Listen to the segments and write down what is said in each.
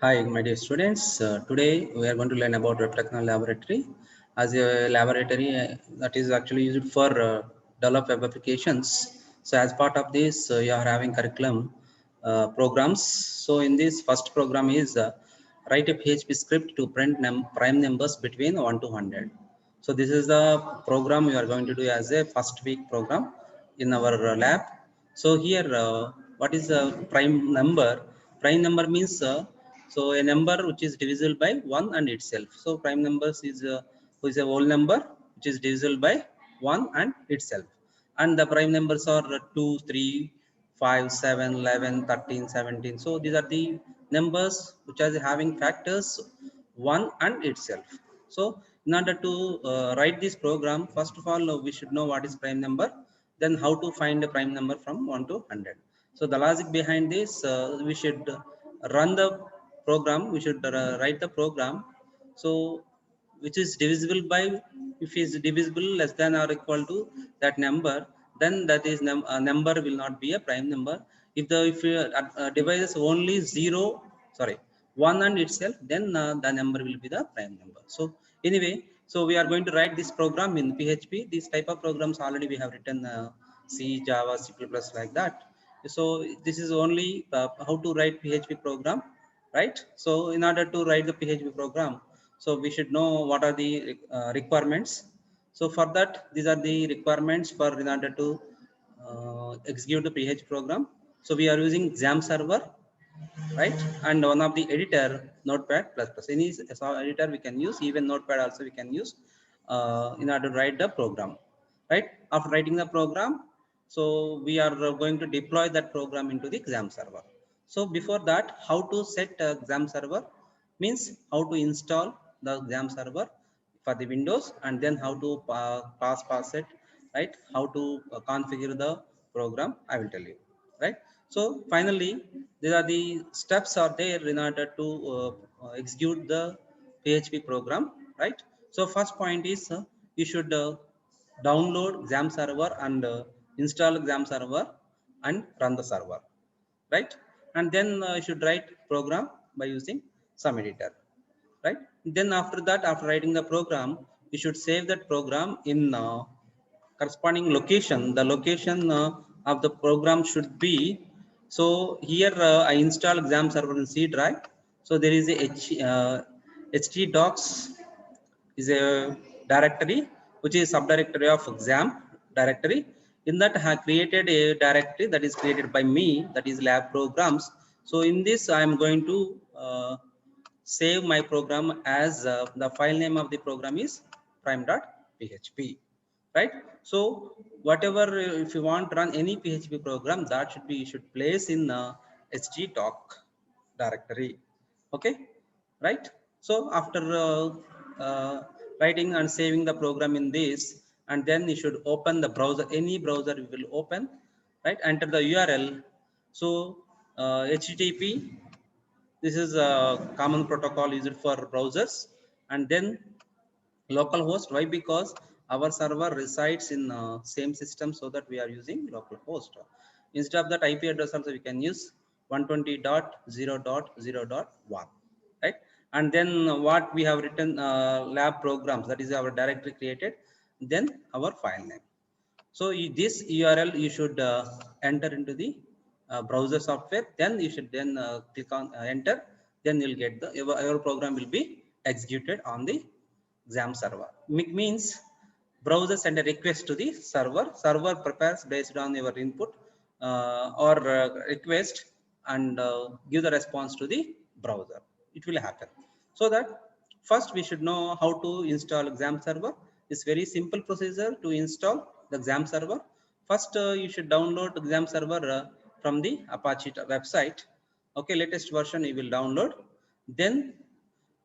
Hi, my dear students. Today we are going to learn about Reptechno Laboratory as a laboratory that is actually used for develop web applications. So, as part of this, you are having curriculum programs. So, in this first program is write a PHP script to print prime numbers between 1 to 100. So, this is the program you are going to do as a first week program in our lab. So, here what is a prime number? Prime number means so a number which is divisible by 1 and itself. So prime numbers is a whole number which is divisible by 1 and itself. And the prime numbers are 2, 3, 5, 7, 11, 13, 17. So these are the numbers which are having factors 1 and itself. So in order to write this program, first of all, we should know what is prime number, then how to find a prime number from 1 to 100. So the logic behind this, we should run the program, we should write the program. So which is divisible by, if is divisible less than or equal to that number, then that is number will not be a prime number. If divides only 0, sorry, 1 and itself, then the number will be the prime number. So anyway, so we are going to write this program in PHP. This type of programs already we have written C, Java, C++ like that. So this is only how to write PHP program, right? So in order to write the PHP program, so we should know what are the requirements. So for that, these are the requirements for in order to execute the PHP program. So we are using XAMPP server, right? And one of the editor, Notepad++. Any editor we can use, even Notepad also we can use in order to write the program, right? After writing the program, so we are going to deploy that program into the XAMPP server. So before that, how to set XAMPP server means how to install the XAMPP server for the Windows, and then how to pass it, right? How to configure the program, I will tell you, right? So finally, these are the steps are there in order to execute the PHP program, right? So first point is you should download XAMPP server and install XAMPP server and run the server, right? And then you should write program by using some editor, right? Then after that, after writing the program, you should save that program in corresponding location. The location of the program should be, so here I install exam server in C drive. So there is a htdocs is a directory which is subdirectory of exam directory. In that I have created a directory that is created by me, that is lab programs. So in this I am going to save my program as the file name of the program is prime.php, right? So whatever if you want to run any PHP program, that should be, you should place in htdoc directory, okay, right? So after writing and saving the program in this, and then you should open the browser, any browser you will open, right? Enter the URL. So http, this is a common protocol used for browsers, and then localhost. Why? Because our server resides in same system, so that we are using localhost. Instead of that IP address also we can use 120.0.0.1, right? And then what we have written lab programs, that is our directory created, then our file name. So this URL you should enter into the browser software. Then you should then click on enter. Then you'll get your program will be executed on the exam server. Means browser send a request to the server. Server prepares based on your input or request, and give the response to the browser. It will happen. So that first we should know how to install exam server. It's very simple procedure to install the exam server. First you should download exam server from the Apache website. Okay, latest version you will download. Then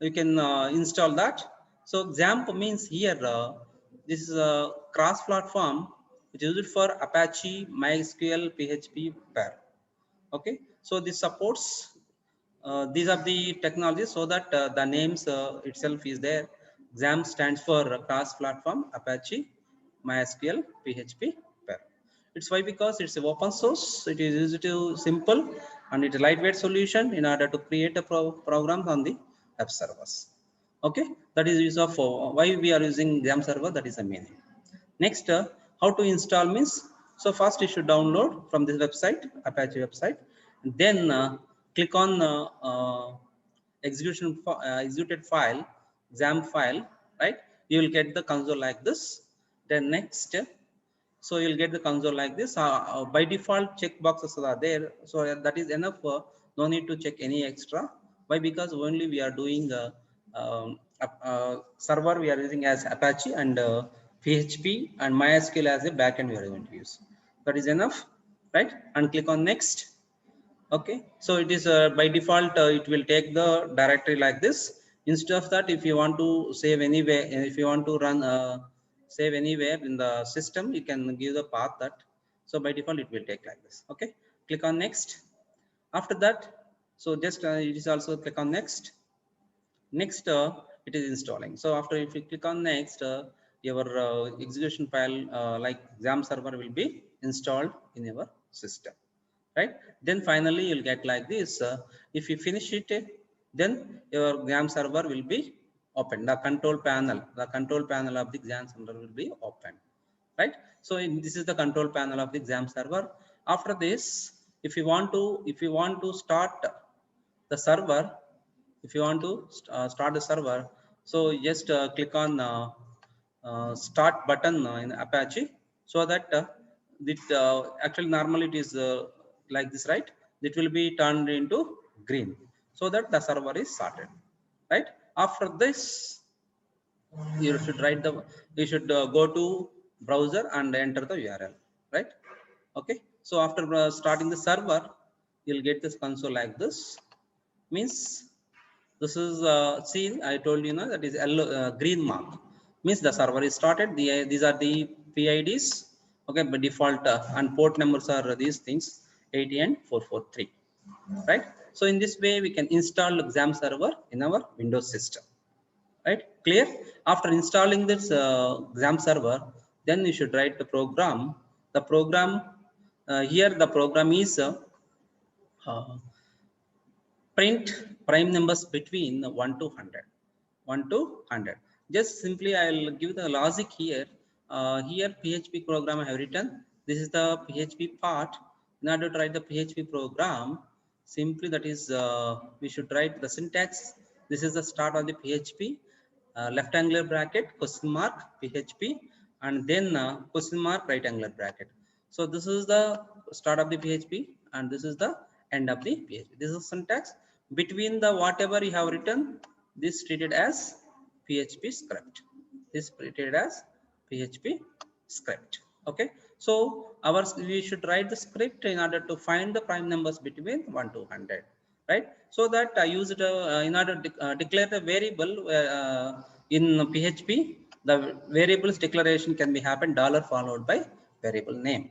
you can install that. So XAMPP means here this is a cross platform which is used for Apache, MySQL, PHP pair. Okay, so this supports these are the technologies, so that the names itself is there. XAMPP stands for cross platform Apache, MySQL, PHP pair. It's why? Because it's a open source. It is easy to simple and it's a lightweight solution in order to create a program on the web servers. Okay, that is use of why we are using XAMPP server. That is the meaning. Next, how to install means. So first you should download from this website, Apache website. Then click on executed file, XAMPP file, right? You will get the console like this. Then next, so you'll get the console like this. By default, checkboxes are there, so that is enough. No need to check any extra. Why? Because only we are doing server we are using as Apache and PHP and MySQL as a backend we are going to use. That is enough, right? And click on next. Okay, so it is by default it will take the directory like this. Instead of that, if you want to save anywhere, if you want to run save anywhere in the system, you can give the path that. So by default it will take like this. Okay, click on next. After that, so just it is also click on next. Next, it is installing. So after, if you click on next, your execution file like XAMPP server will be installed in your system, right? Then finally you'll get like this. If you finish it, then your XAMPP server will be open. The control panel of the XAMPP server will be open, right? So this is the control panel of the XAMPP server. After this, if you want to start the server, if you want to start the server, so just click on start button in Apache, so that actually normally it is like this, right? It will be turned into green, so that the server is started, right? After this, you should go to browser and enter the URL, right? Okay, so after starting the server, you'll get this console like this. Means this is see, I told you now, that is yellow, green mark means the server is started. These are the PIDs. Okay, by default and port numbers are these things 80 and 443, right? So in this way we can install XAMPP server in our Windows system, right? Clear? After installing this XAMPP server, then you should write the program. The program here the program is uh, print prime numbers between 1 to 100. 1 to 100. Just simply I'll give the logic here. Here PHP program I have written. This is the PHP part. In order to write the PHP program, simply that is we should write the syntax. This is the start of the PHP, left angular bracket, question mark, PHP, and then question mark, right angular bracket. So this is the start of the PHP and this is the end of the PHP. This is syntax. Between the whatever you have written, this treated as PHP script. This treated as PHP script. Okay, so we should write the script in order to find the prime numbers between 1 to 100, right? So that I use it in order to declare the variable in PHP. The variables declaration can be happen dollar followed by variable name,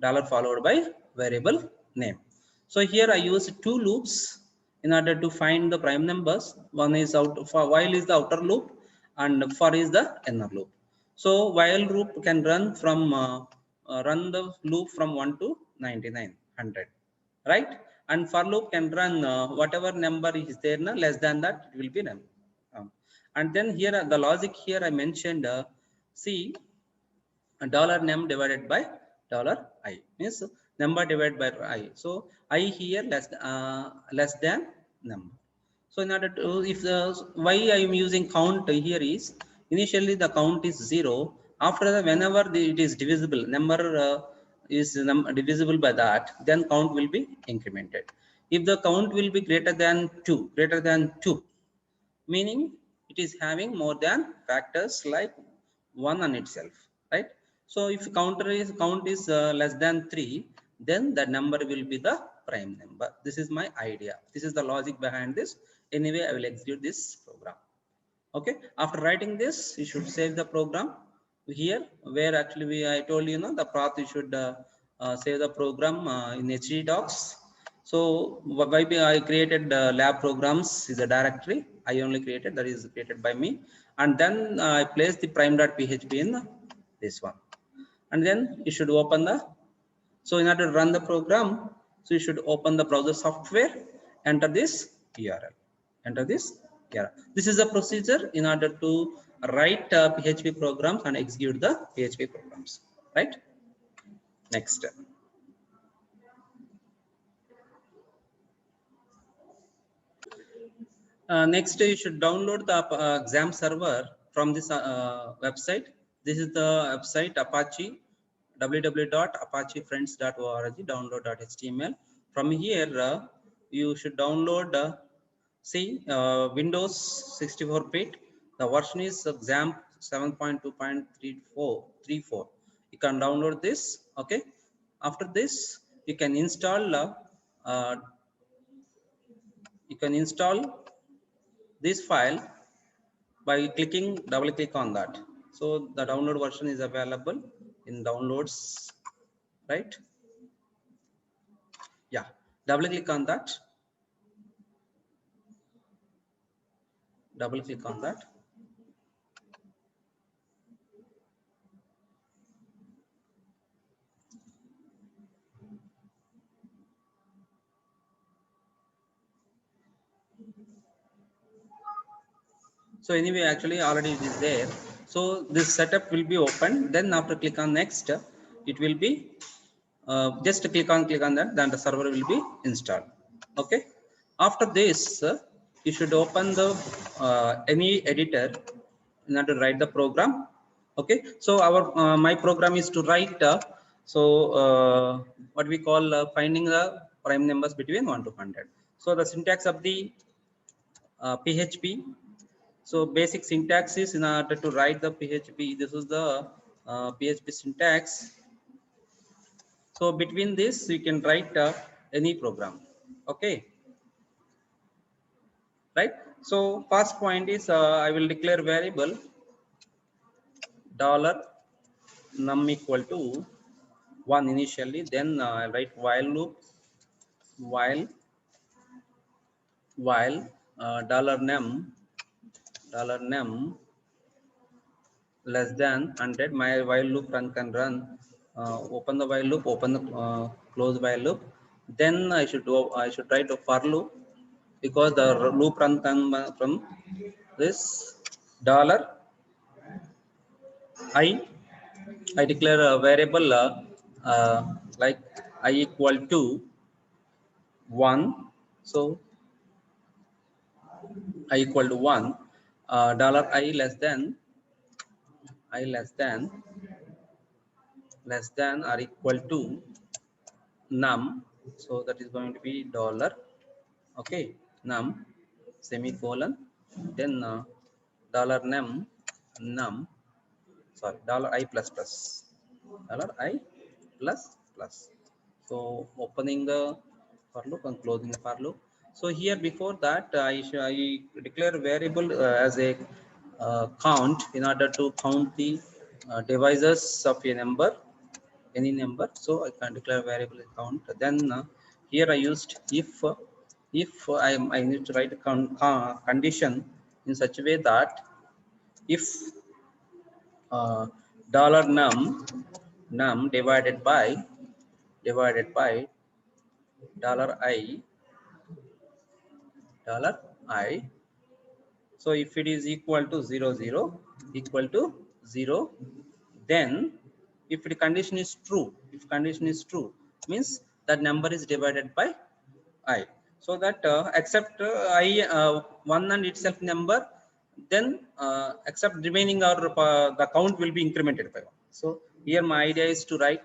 dollar followed by variable name. So here I use two loops in order to find the prime numbers. One is out for while is the outer loop and for is the inner loop. So while loop can run from run the loop from 1 to 99 100, right? And for loop can run whatever number is there now, less than that it will be run. And then here the logic here I mentioned, see, dollar num divided by dollar I means number divided by I. So I here less than number. So in order to, if the why I am using count here is, initially the count is 0. After the whenever it is divisible, number is divisible by that, then count will be incremented. If the count will be greater than 2, meaning it is having more than factors like 1 on itself, right? So if count is less than 3, then the number will be the prime number. This is my idea, this is the logic behind this. Anyway, I will execute this program. Okay, after writing this, you should save the program here, where actually I told you, the path you should save the program in htdocs. So why I created lab programs is a directory I only created, that is created by me, and then I placed the prime.php in this one. and then you should open the, so in order to run the program, so you should open the browser software, enter this URL, enter this URL. This is the procedure in order to write PHP programs and execute the PHP programs, right? Next. Next, you should download the exam server from this website. This is the website Apache, www.apachefriends.org, download.html. From here, you should download, Windows 64-bit. The version is XAMPP 7.2.34. You can download this. Okay. After this, you can install. You can install this file by double click on that. So the download version is available in downloads, right? Yeah, double click on that, double click on that. So anyway, actually already it is there. So this setup will be open. Then after click on next, it will be just click on that, then the server will be installed. Okay. After this, you should open the any editor in order to write the program. Okay. So our my program is to write what we call finding the prime numbers between 1 to 100. So the syntax of the PHP. So basic syntax is in order to write the PHP. This is the PHP syntax. So between this, you can write any program. Okay. Right. So first point is I will declare variable $num equal to 1 initially. Then I write while loop, while $num less than 100. My while loop can run, open the while loop, open the close while loop. Then I should write a for loop, because the loop run from this dollar I declare a variable like I equal to 1. So I equal to 1, dollar I less than or equal to num. So that is going to be dollar, okay, num semicolon, then dollar num sorry, dollar I plus plus, dollar I plus plus. So opening the for loop and closing the for loop. So here before that I declare variable as a count in order to count the divisors of a number, any number. So I can declare variable count. Then here I used if I need to write a condition in such a way that if dollar num divided by dollar I. So if it is equal to 0 equal to 0, then if the condition is true, means that number is divided by I. So that except I one and itself number, then except remaining or the count will be incremented by 1. So here my idea is to write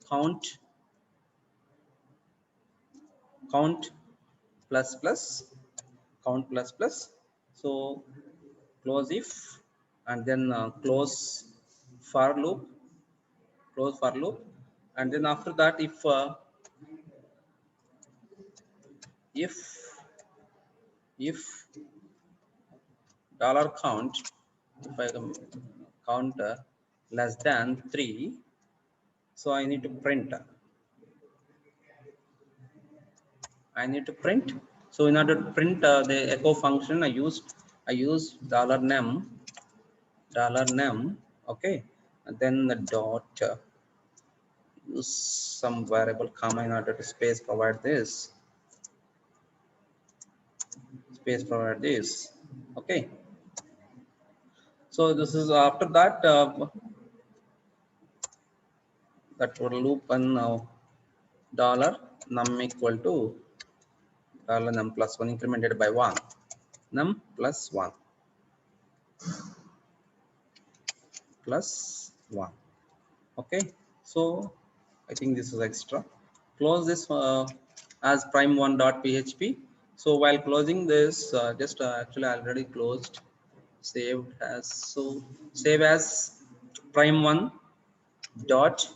count plus plus, count plus plus. So close if, and then close for loop, and then after that if dollar count, if I count less than 3, so I need to print. So in order to print the echo function, I use $num, okay, and then the dot use some variable comma in order to space provide this. Space provide this. Okay. So this is after that that for loop and now dollar num equal to dollar num plus 1 incremented by 1 num plus 1 plus 1. Okay, so I think this is extra. Close this as prime1 dot php. So while closing this just actually I already closed, saved as, so save as prime1 dot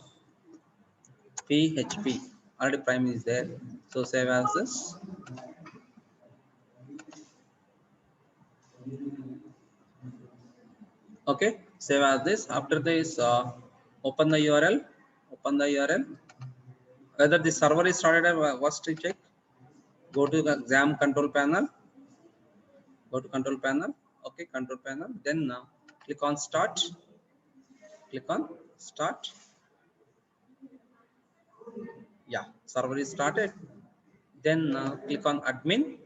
php. Already prime is there, so save as this. Okay, save as this. After this open the url, whether the server is started or was to check. Go to the XAMPP control panel, okay, control panel, then click on start, yeah, server is started. Then click on admin.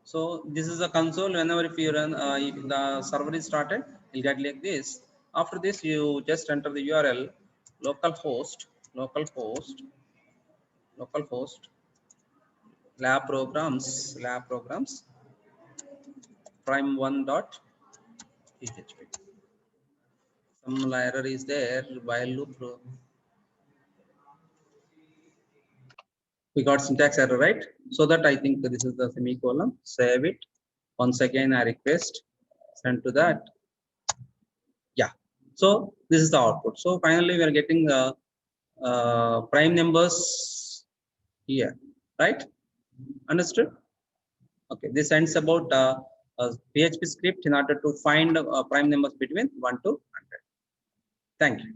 So this is a console. Whenever if you run if the server is started, you get like this. After this you just enter the url localhost lab programs prime1 dot php. Some error is there while loop. We got syntax error, right? So that I think this is the semicolon. Save it. Once again I request send to that. Yeah, so this is the output. So finally we are getting prime numbers here, right? Understood? Okay, this ends about a PHP script in order to find prime numbers between 1 to 100. Thank you.